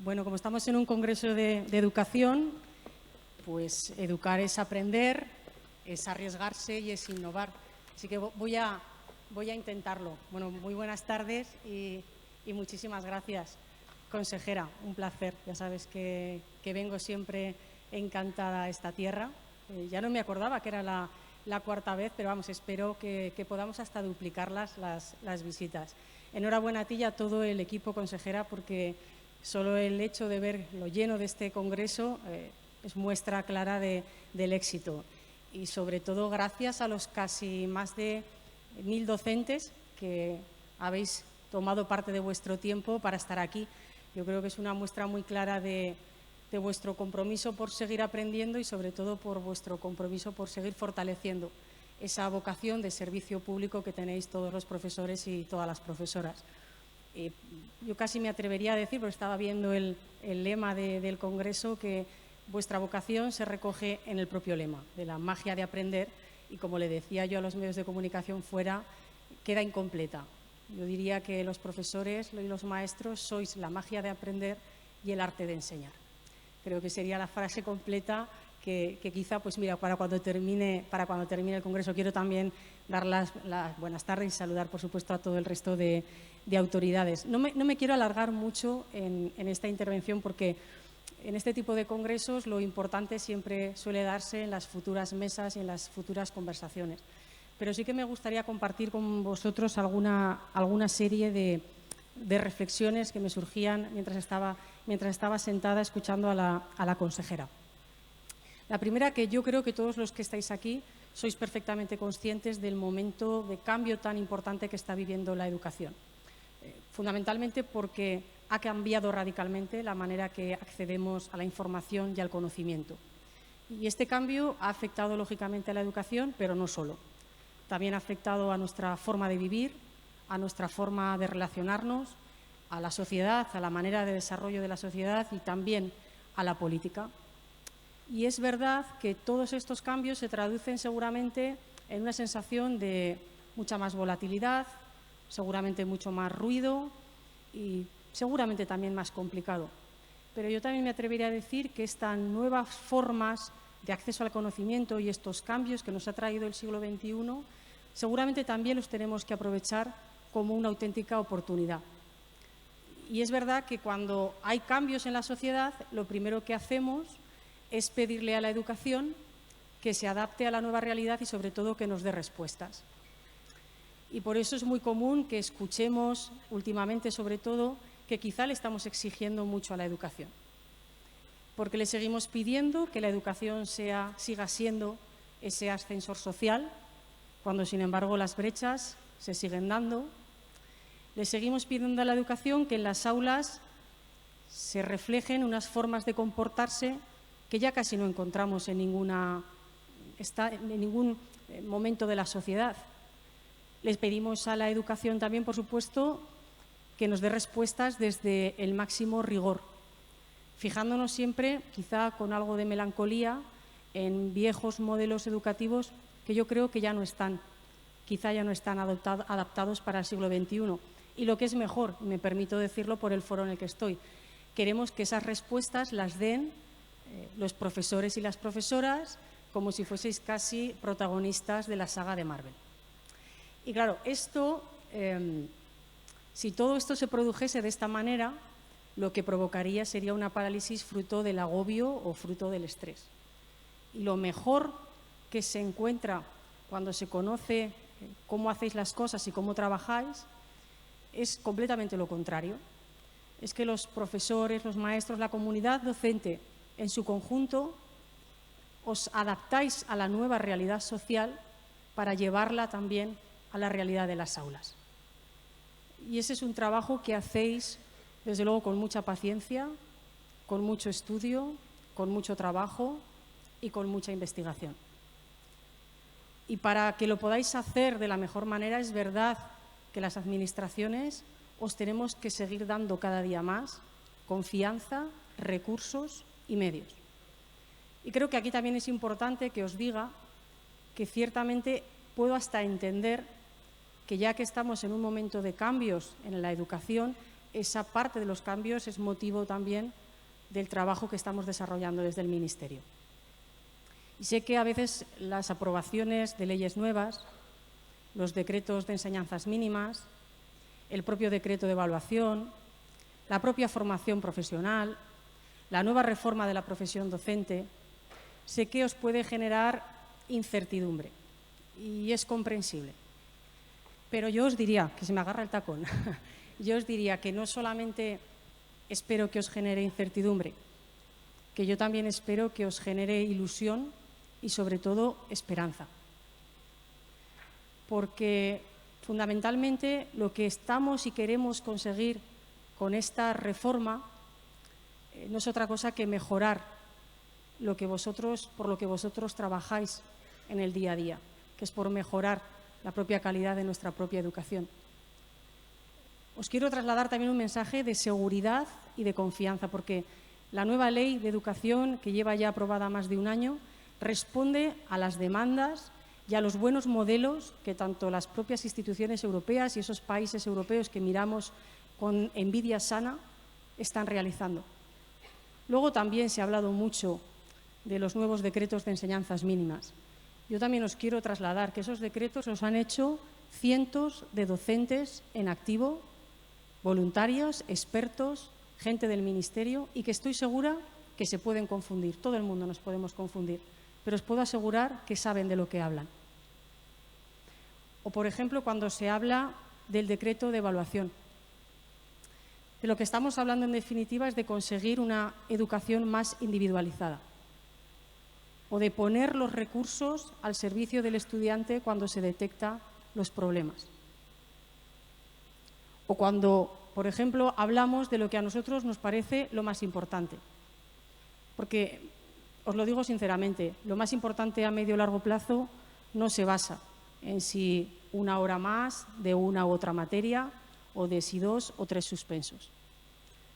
Bueno, como estamos en un congreso de educación, pues educar es aprender, es arriesgarse y es innovar. Así que voy a intentarlo. Bueno, muy buenas tardes y muchísimas gracias, consejera. Un placer. Ya sabes que vengo siempre encantada a esta tierra. Ya no me acordaba que era la cuarta vez, pero vamos, espero que podamos hasta duplicar las visitas. Enhorabuena a ti y a todo el equipo, consejera, porque solo el hecho de ver lo lleno de este congreso es muestra clara del éxito. Y sobre todo gracias a los casi más de 1000 docentes que habéis tomado parte de vuestro tiempo para estar aquí. Yo creo que es una muestra muy clara de vuestro compromiso por seguir aprendiendo y sobre todo por vuestro compromiso por seguir fortaleciendo esa vocación de servicio público que tenéis todos los profesores y todas las profesoras. Yo casi me atrevería a decir, porque estaba viendo el lema del Congreso, que vuestra vocación se recoge en el propio lema, de la magia de aprender, y como le decía yo a los medios de comunicación fuera, queda incompleta. Yo diría que los profesores y los maestros sois la magia de aprender y el arte de enseñar. Creo que sería la frase completa que quizá, pues mira, para cuando termine el Congreso. Quiero también dar las buenas tardes y saludar, por supuesto, a todo el resto de autoridades. No me quiero alargar mucho en esta intervención porque en este tipo de congresos lo importante siempre suele darse en las futuras mesas y en las futuras conversaciones. Pero sí que me gustaría compartir con vosotros alguna serie de reflexiones que me surgían mientras estaba sentada escuchando a la consejera. La primera, que yo creo que todos los que estáis aquí sois perfectamente conscientes del momento de cambio tan importante que está viviendo la educación. Fundamentalmente porque ha cambiado radicalmente la manera que accedemos a la información y al conocimiento. Y este cambio ha afectado lógicamente a la educación, pero no solo. También ha afectado a nuestra forma de vivir, a nuestra forma de relacionarnos, a la sociedad, a la manera de desarrollo de la sociedad y también a la política. Y es verdad que todos estos cambios se traducen seguramente en una sensación de mucha más volatilidad, seguramente mucho más ruido y seguramente también más complicado. Pero yo también me atrevería a decir que estas nuevas formas de acceso al conocimiento y estos cambios que nos ha traído el siglo XXI, seguramente también los tenemos que aprovechar como una auténtica oportunidad. Y es verdad que cuando hay cambios en la sociedad, lo primero que hacemos es pedirle a la educación que se adapte a la nueva realidad y sobre todo que nos dé respuestas. Y por eso es muy común que escuchemos últimamente, sobre todo, que quizá le estamos exigiendo mucho a la educación. Porque le seguimos pidiendo que la educación siga siendo ese ascensor social, cuando sin embargo las brechas se siguen dando. Le seguimos pidiendo a la educación que en las aulas se reflejen unas formas de comportarse que ya casi no encontramos en ningún momento de la sociedad. Les pedimos a la educación también, por supuesto, que nos dé respuestas desde el máximo rigor, fijándonos siempre, quizá con algo de melancolía, en viejos modelos educativos que yo creo que ya no están adaptados para el siglo XXI. Y lo que es mejor, me permito decirlo por el foro en el que estoy, queremos que esas respuestas las den los profesores y las profesoras como si fueseis casi protagonistas de la saga de Marvel. Y claro, si todo esto se produjese de esta manera, lo que provocaría sería una parálisis fruto del agobio o fruto del estrés. Y lo mejor que se encuentra cuando se conoce cómo hacéis las cosas y cómo trabajáis es completamente lo contrario. Es que los profesores, los maestros, la comunidad docente en su conjunto os adaptáis a la nueva realidad social para llevarla también a la realidad de las aulas. Y ese es un trabajo que hacéis, desde luego, con mucha paciencia, con mucho estudio, con mucho trabajo y con mucha investigación. Y para que lo podáis hacer de la mejor manera, es verdad que las administraciones os tenemos que seguir dando cada día más confianza, recursos y medios. Y creo que aquí también es importante que os diga que ciertamente puedo hasta entender que ya que estamos en un momento de cambios en la educación, esa parte de los cambios es motivo también del trabajo que estamos desarrollando desde el Ministerio. Y sé que a veces las aprobaciones de leyes nuevas, los decretos de enseñanzas mínimas, el propio decreto de evaluación, la propia formación profesional, la nueva reforma de la profesión docente, sé que os puede generar incertidumbre y es comprensible. Pero yo os diría, que se me agarra el tacón, yo os diría que no solamente espero que os genere incertidumbre, que yo también espero que os genere ilusión y sobre todo esperanza. Porque fundamentalmente lo que estamos y queremos conseguir con esta reforma no es otra cosa que mejorar por lo que vosotros trabajáis en el día a día, que es por mejorar la propia calidad de nuestra propia educación. Os quiero trasladar también un mensaje de seguridad y de confianza, porque la nueva ley de educación, que lleva ya aprobada más de un año, responde a las demandas y a los buenos modelos que tanto las propias instituciones europeas y esos países europeos que miramos con envidia sana están realizando. Luego también se ha hablado mucho de los nuevos decretos de enseñanzas mínimas. Yo también os quiero trasladar que esos decretos los han hecho cientos de docentes en activo, voluntarios, expertos, gente del Ministerio, y que estoy segura que se pueden confundir. Todo el mundo nos podemos confundir, pero os puedo asegurar que saben de lo que hablan. O, por ejemplo, cuando se habla del decreto de evaluación. De lo que estamos hablando, en definitiva, es de conseguir una educación más individualizada o de poner los recursos al servicio del estudiante cuando se detecta los problemas. O cuando, por ejemplo, hablamos de lo que a nosotros nos parece lo más importante. Porque, os lo digo sinceramente, lo más importante a medio o largo plazo no se basa en si una hora más de una u otra materia o de si 2 o 3 suspensos.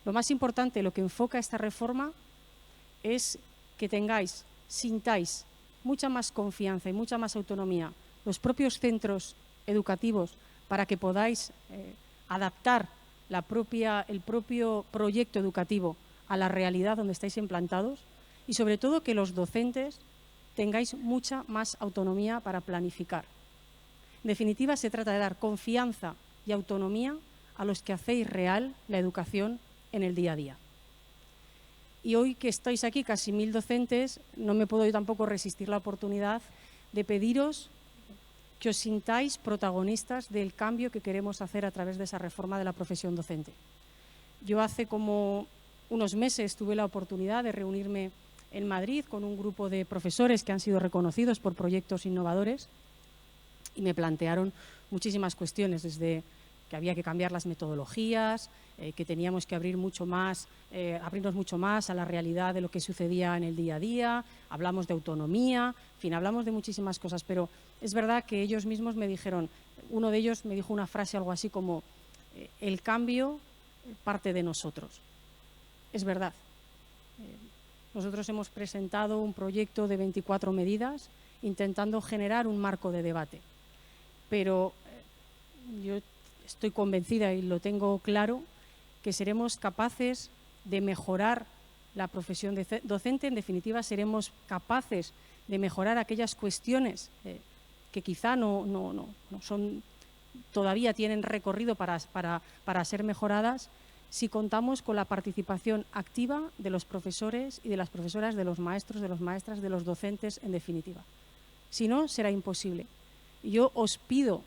Lo más importante, lo que enfoca esta reforma, es que sintáis mucha más confianza y mucha más autonomía los propios centros educativos para que podáis adaptar el propio proyecto educativo a la realidad donde estáis implantados y, sobre todo, que los docentes tengáis mucha más autonomía para planificar. En definitiva, se trata de dar confianza y autonomía a los que hacéis real la educación en el día a día. Y hoy que estáis aquí, casi 1000 docentes, no me puedo yo tampoco resistir la oportunidad de pediros que os sintáis protagonistas del cambio que queremos hacer a través de esa reforma de la profesión docente. Yo hace como unos meses tuve la oportunidad de reunirme en Madrid con un grupo de profesores que han sido reconocidos por proyectos innovadores y me plantearon muchísimas cuestiones, desde que había que cambiar las metodologías, que teníamos que abrirnos mucho más a la realidad de lo que sucedía en el día a día, hablamos de autonomía, en fin, hablamos de muchísimas cosas, pero es verdad que ellos mismos me dijeron, uno de ellos me dijo una frase algo así como, el cambio parte de nosotros. Es verdad. Nosotros hemos presentado un proyecto de 24 medidas intentando generar un marco de debate, pero yo estoy convencida y lo tengo claro que seremos capaces de mejorar la profesión docente. En definitiva, seremos capaces de mejorar aquellas cuestiones que quizá no son, todavía tienen recorrido para ser mejoradas, si contamos con la participación activa de los profesores y de las profesoras, de los maestros, de las maestras, de los docentes, en definitiva. Si no, será imposible. Y yo os pido,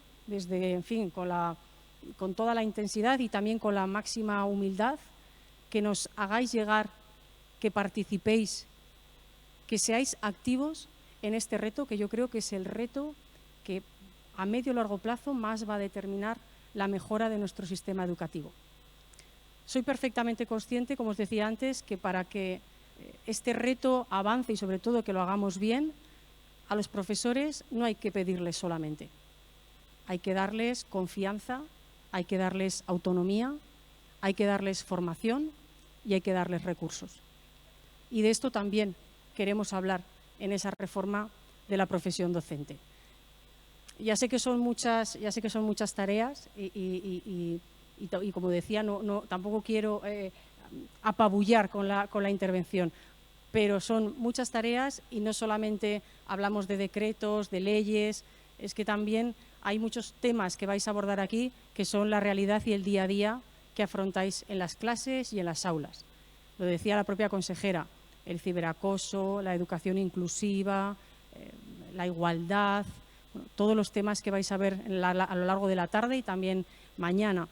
con toda la intensidad y también con la máxima humildad, que nos hagáis llegar, que participéis, que seáis activos en este reto, que yo creo que es el reto que a medio y largo plazo más va a determinar la mejora de nuestro sistema educativo. Soy perfectamente consciente, como os decía antes, que para que este reto avance y sobre todo que lo hagamos bien, a los profesores no hay que pedirles solamente. Hay que darles confianza, hay que darles autonomía, hay que darles formación y hay que darles recursos. Y de esto también queremos hablar en esa reforma de la profesión docente. Ya sé que son muchas tareas y y como decía, tampoco quiero apabullar con la intervención, pero son muchas tareas y no solamente hablamos de decretos, de leyes, es que también hay muchos temas que vais a abordar aquí que son la realidad y el día a día que afrontáis en las clases y en las aulas. Lo decía la propia consejera, el ciberacoso, la educación inclusiva, la igualdad, bueno, todos los temas que vais a ver a lo largo de la tarde y también mañana.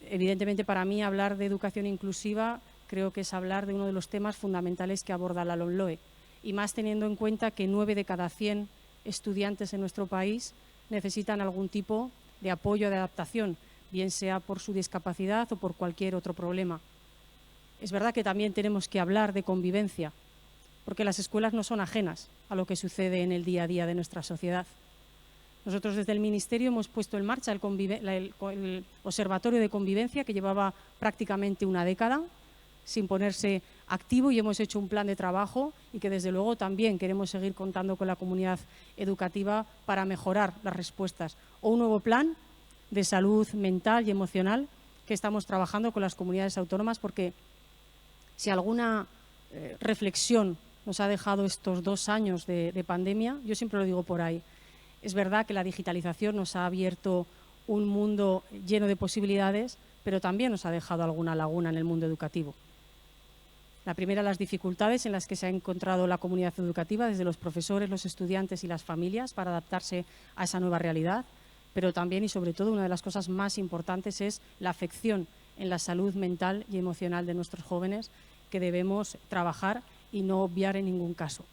Evidentemente, para mí, hablar de educación inclusiva creo que es hablar de uno de los temas fundamentales que aborda la LOMLOE, y más teniendo en cuenta que 9 de cada 100 estudiantes en nuestro país necesitan algún tipo de apoyo, de adaptación, bien sea por su discapacidad o por cualquier otro problema. Es verdad que también tenemos que hablar de convivencia, porque las escuelas no son ajenas a lo que sucede en el día a día de nuestra sociedad. Nosotros desde el Ministerio hemos puesto en marcha el Observatorio de Convivencia, que llevaba prácticamente una década sin ponerse activo, y hemos hecho un plan de trabajo y que desde luego también queremos seguir contando con la comunidad educativa para mejorar las respuestas. O un nuevo plan de salud mental y emocional que estamos trabajando con las comunidades autónomas, porque si alguna reflexión nos ha dejado estos 2 años de pandemia, yo siempre lo digo por ahí, es verdad que la digitalización nos ha abierto un mundo lleno de posibilidades, pero también nos ha dejado alguna laguna en el mundo educativo. La primera, las dificultades en las que se ha encontrado la comunidad educativa, desde los profesores, los estudiantes y las familias, para adaptarse a esa nueva realidad, pero también y sobre todo una de las cosas más importantes es la afección en la salud mental y emocional de nuestros jóvenes, que debemos trabajar y no obviar en ningún caso.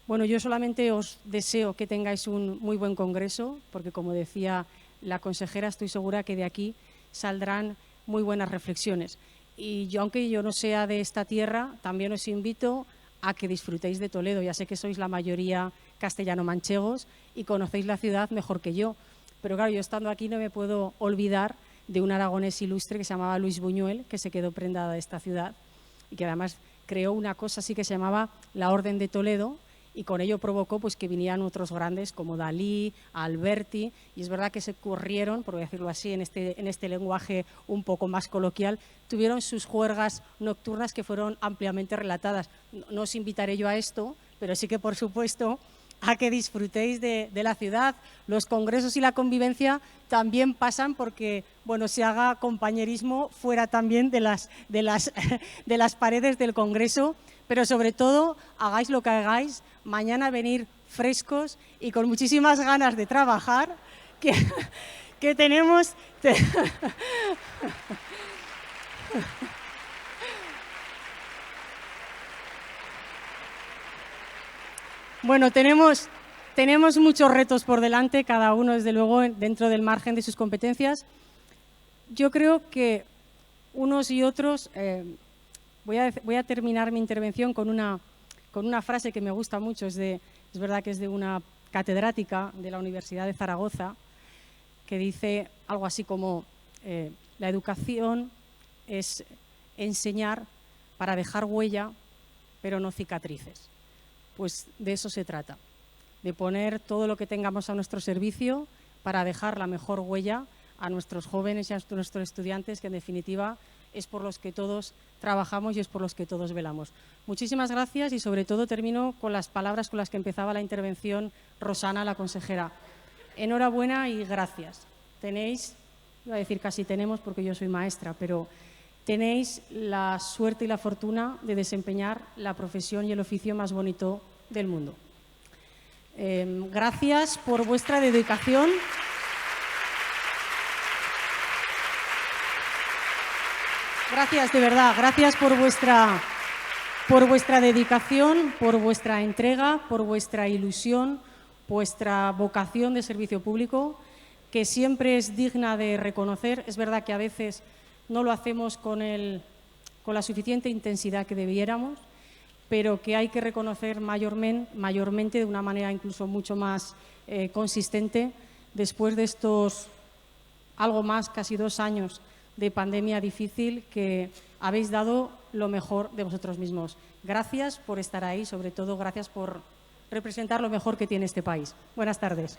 Bueno, yo solamente os deseo que tengáis un muy buen congreso, porque como decía la consejera, estoy segura que de aquí saldrán muy buenas reflexiones. Y yo, aunque yo no sea de esta tierra, también os invito a que disfrutéis de Toledo. Ya sé que sois la mayoría castellano-manchegos y conocéis la ciudad mejor que yo. Pero claro, yo estando aquí no me puedo olvidar de un aragonés ilustre que se llamaba Luis Buñuel, que se quedó prendada de esta ciudad y que además creó una cosa así que se llamaba la Orden de Toledo, y con ello provocó pues que vinieran otros grandes como Dalí, Alberti, y es verdad que se corrieron, por decirlo así, en este lenguaje un poco más coloquial, tuvieron sus juergas nocturnas que fueron ampliamente relatadas. No os invitaré yo a esto, pero sí que, por supuesto, a que disfrutéis de la ciudad. Los congresos y la convivencia también pasan porque, bueno, se haga compañerismo fuera también de las paredes del congreso, pero sobre todo, hagáis lo que hagáis, mañana venir frescos y con muchísimas ganas de trabajar, que tenemos... Bueno, tenemos muchos retos por delante, cada uno, desde luego, dentro del margen de sus competencias. Yo creo que unos y otros... Voy a terminar mi intervención con una frase que me gusta mucho. Es verdad que es de una catedrática de la Universidad de Zaragoza, que dice algo así como la educación es enseñar para dejar huella, pero no cicatrices. Pues de eso se trata, de poner todo lo que tengamos a nuestro servicio para dejar la mejor huella a nuestros jóvenes y a nuestros estudiantes, que en definitiva es por los que todos trabajamos y es por los que todos velamos. Muchísimas gracias y sobre todo termino con las palabras con las que empezaba la intervención Rosana, la consejera. Enhorabuena y gracias. Tenéis, iba a decir casi tenemos porque yo soy maestra, pero tenéis la suerte y la fortuna de desempeñar la profesión y el oficio más bonito del mundo. Gracias por vuestra dedicación. Gracias, de verdad, gracias por vuestra dedicación, por vuestra entrega, por vuestra ilusión, vuestra vocación de servicio público, que siempre es digna de reconocer. Es verdad que a veces no lo hacemos con la suficiente intensidad que debiéramos, pero que hay que reconocer mayormente de una manera incluso mucho más consistente después de estos algo más, casi 2 años de pandemia difícil, que habéis dado lo mejor de vosotros mismos. Gracias por estar ahí, sobre todo gracias por representar lo mejor que tiene este país. Buenas tardes.